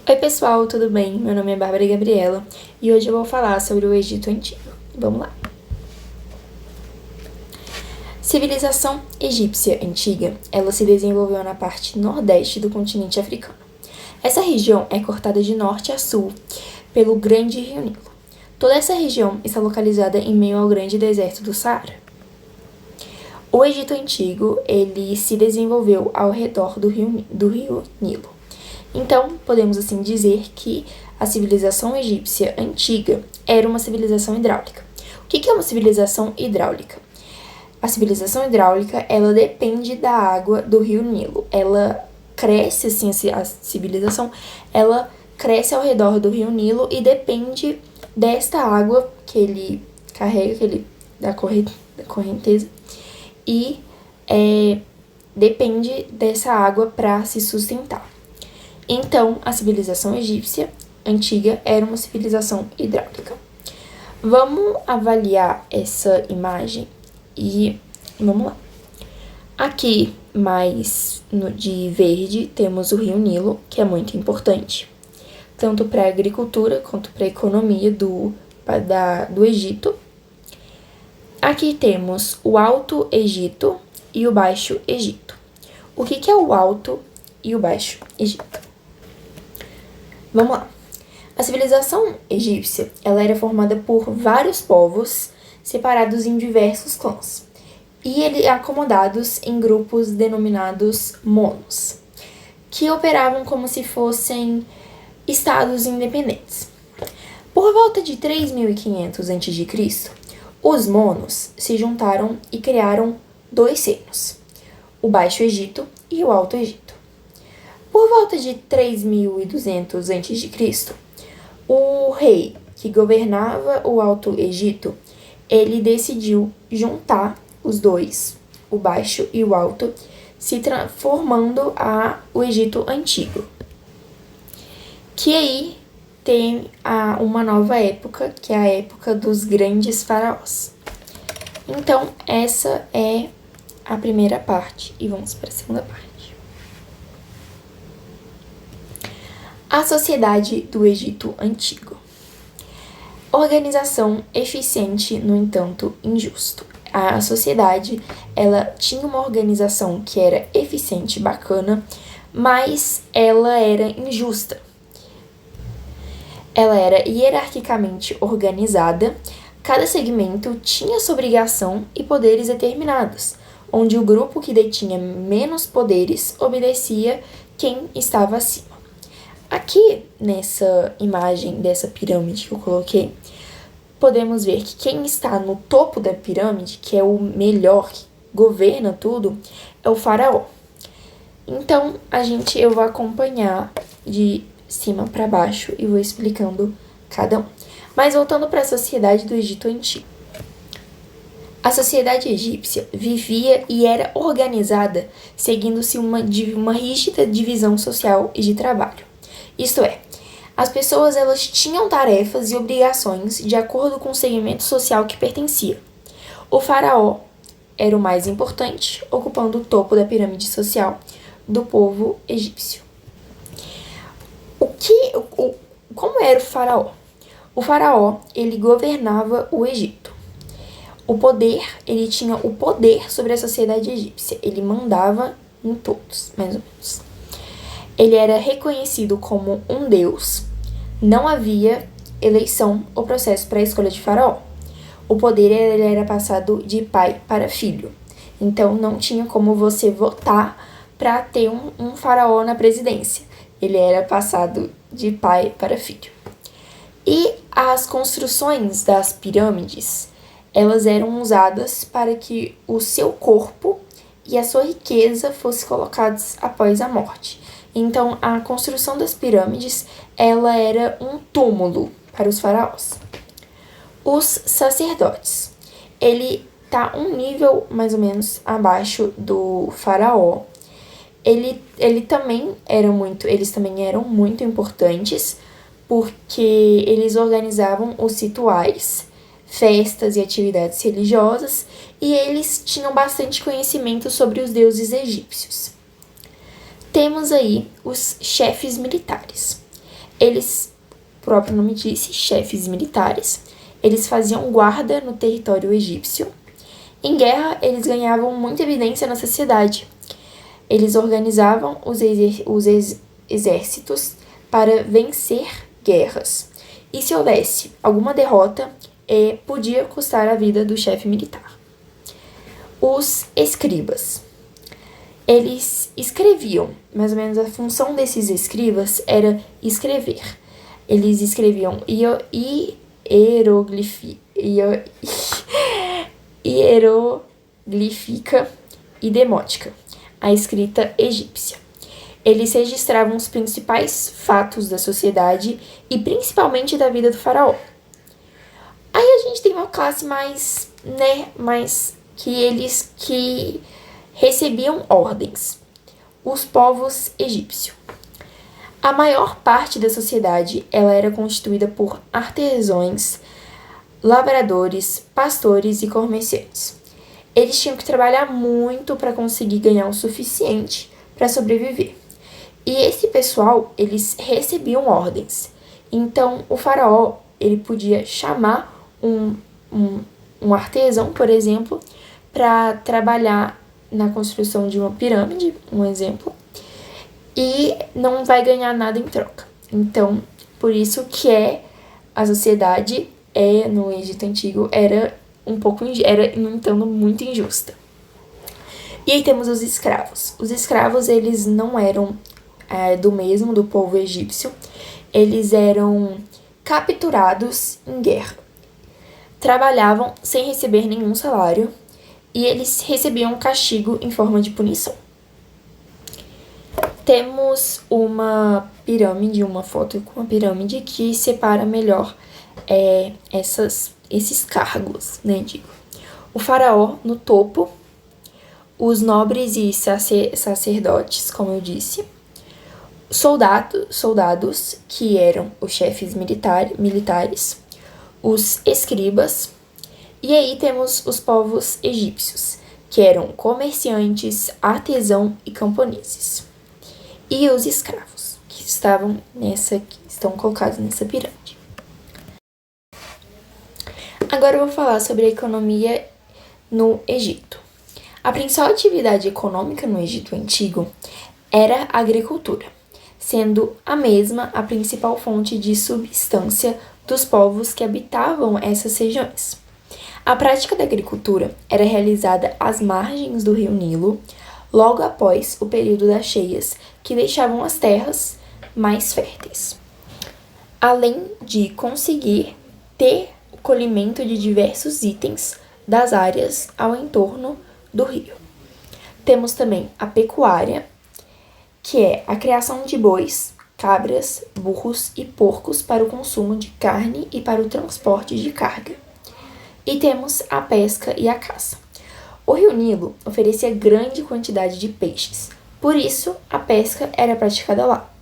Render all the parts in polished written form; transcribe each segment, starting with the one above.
Oi pessoal, tudo bem? Meu nome é Bárbara Gabriela e hoje eu vou falar sobre o Egito Antigo. Vamos lá! Civilização egípcia antiga, ela se desenvolveu na parte nordeste do continente africano. Essa região é cortada de norte a sul pelo Grande Rio Nilo. Toda essa região está localizada em meio ao grande deserto do Saara. O Egito Antigo, ele se desenvolveu ao redor do rio Nilo. Então, podemos assim dizer que a civilização egípcia antiga era uma civilização hidráulica. O que é uma civilização hidráulica? A civilização hidráulica, ela depende da água do rio Nilo. Ela cresce, assim, a civilização, ela cresce ao redor do rio Nilo e depende desta água que ele carrega, da correnteza, e depende dessa água para se sustentar. Então, a civilização egípcia antiga era uma civilização hidráulica. Vamos avaliar essa imagem e vamos lá. Aqui, mais de verde, temos o rio Nilo, que é muito importante, tanto para a agricultura quanto para a economia do Egito. Aqui temos o Alto Egito e o Baixo Egito. O que é o Alto e o Baixo Egito? Vamos lá. A civilização egípcia, ela era formada por vários povos separados em diversos clãs e acomodados em grupos denominados monos, que operavam como se fossem estados independentes. Por volta de 3500 a.C., os monos se juntaram e criaram dois reinos, o Baixo Egito e o Alto Egito. Por volta de 3200 a.C., o rei que governava o Alto Egito, ele decidiu juntar os dois, o Baixo e o Alto, se transformando o Egito Antigo. Que aí tem uma nova época, que é a época dos grandes faraós. Então, essa é a primeira parte, e vamos para a segunda parte. A sociedade do Egito Antigo. Organização eficiente, no entanto, injusto. A sociedade, ela tinha uma organização que era eficiente, bacana, mas ela era injusta. Ela era hierarquicamente organizada, cada segmento tinha sua obrigação e poderes determinados, onde o grupo que detinha menos poderes obedecia quem estava acima. Aqui, nessa imagem dessa pirâmide que eu coloquei, podemos ver que quem está no topo da pirâmide, que é o melhor, que governa tudo, é o faraó. Então, eu vou acompanhar de cima para baixo e vou explicando cada um. Mas voltando para a sociedade do Egito Antigo. A sociedade egípcia vivia e era organizada seguindo-se uma rígida divisão social e de trabalho. Isto é, as pessoas elas tinham tarefas e obrigações de acordo com o segmento social que pertencia. O faraó era o mais importante, ocupando o topo da pirâmide social do povo egípcio. Como era o faraó? O faraó, ele governava o Egito. Ele tinha o poder sobre a sociedade egípcia. Ele mandava em todos, mais ou menos. Ele era reconhecido como um deus. Não havia eleição ou processo para a escolha de faraó. O poder ele era passado de pai para filho. Então, não tinha como você votar para ter um faraó na presidência. Ele era passado de pai para filho. E as construções das pirâmides, elas eram usadas para que o seu corpo e a sua riqueza fossem colocados após a morte. Então, a construção das pirâmides, ela era um túmulo para os faraós. Os sacerdotes, ele tá um nível mais ou menos abaixo do faraó. Eles também eram muito importantes, porque eles organizavam os rituais, festas e atividades religiosas, e eles tinham bastante conhecimento sobre os deuses egípcios. Temos aí os chefes militares. Eles, o próprio nome disse, chefes militares. Eles faziam guarda no território egípcio. Em guerra, eles ganhavam muita evidência na sociedade. Eles organizavam os exércitos para vencer guerras. E se houvesse alguma derrota, podia custar a vida do chefe militar. Os escribas. Eles escreviam, mais ou menos a função desses escribas era escrever. Eles escreviam hieroglífica e demótica, a escrita egípcia. Eles registravam os principais fatos da sociedade e principalmente da vida do faraó. Aí a gente tem uma classe mais que recebiam ordens, os povos egípcios. A maior parte da sociedade ela era constituída por artesãos, lavradores, pastores e comerciantes. Eles tinham que trabalhar muito para conseguir ganhar o suficiente para sobreviver. E esse pessoal, eles recebiam ordens. Então, o faraó, ele podia chamar um artesão, por exemplo, para trabalhar na construção de uma pirâmide, um exemplo, e não vai ganhar nada em troca. Então, por isso que a sociedade no Egito Antigo era, no entanto, muito injusta. E aí temos os escravos. Os escravos, eles não eram do povo egípcio. Eles eram capturados em guerra. Trabalhavam sem receber nenhum salário e eles recebiam um castigo em forma de punição. Temos uma foto com uma pirâmide que separa melhor esses cargos, né, O faraó no topo, os nobres e sacerdotes, como eu disse, soldados, que eram os chefes militares, os escribas, e aí temos os povos egípcios, que eram comerciantes, artesãos e camponeses. E os escravos, que estão colocados nessa pirâmide. Agora eu vou falar sobre a economia no Egito. A principal atividade econômica no Egito Antigo era a agricultura, sendo a mesma a principal fonte de subsistência dos povos que habitavam essas regiões. A prática da agricultura era realizada às margens do rio Nilo, logo após o período das cheias, que deixavam as terras mais férteis. Além de conseguir ter o colhimento de diversos itens das áreas ao entorno do rio. Temos também a pecuária, que é a criação de bois, cabras, burros e porcos para o consumo de carne e para o transporte de carga. E temos a pesca e a caça. O rio Nilo oferecia grande quantidade de peixes, por isso a pesca era praticada lá.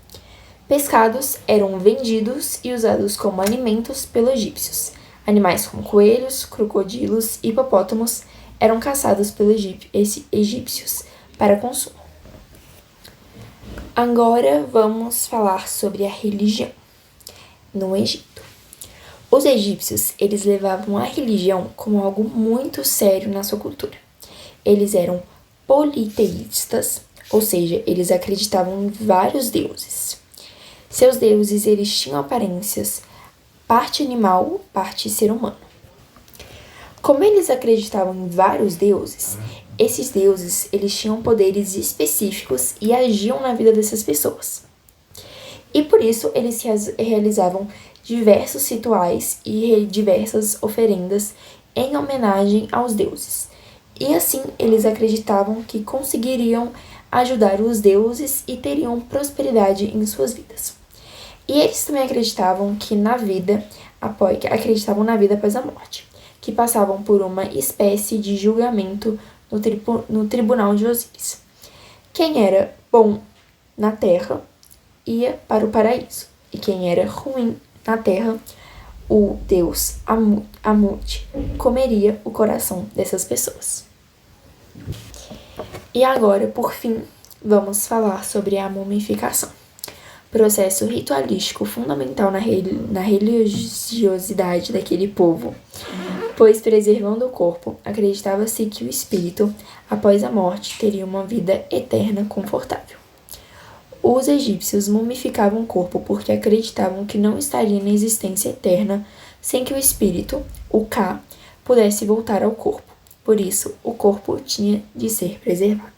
Pescados eram vendidos e usados como alimentos pelos egípcios. Animais como coelhos, crocodilos e hipopótamos eram caçados pelos egípcios para consumo. Agora vamos falar sobre a religião no Egito. Os egípcios, eles levavam a religião como algo muito sério na sua cultura. Eles eram politeístas, ou seja, eles acreditavam em vários deuses. Seus deuses, eles tinham aparências parte animal, parte ser humano. Como eles acreditavam em vários deuses, esses deuses, eles tinham poderes específicos e agiam na vida dessas pessoas. E por isso, eles realizavam diversos rituais e diversas oferendas em homenagem aos deuses. E assim, eles acreditavam que conseguiriam ajudar os deuses e teriam prosperidade em suas vidas. E eles também acreditavam na vida após a morte, que passavam por uma espécie de julgamento no tribunal de Osíris. Quem era bom na terra ia para o paraíso, e quem era ruim na terra, o deus Amut comeria o coração dessas pessoas. E agora, por fim, vamos falar sobre a mumificação. processo ritualístico fundamental na religiosidade daquele povo, pois, preservando o corpo, acreditava-se que o espírito, após a morte, teria uma vida eterna confortável. Os egípcios mumificavam o corpo porque acreditavam que não estaria na existência eterna sem que o espírito, o Ka, pudesse voltar ao corpo. Por isso, o corpo tinha de ser preservado.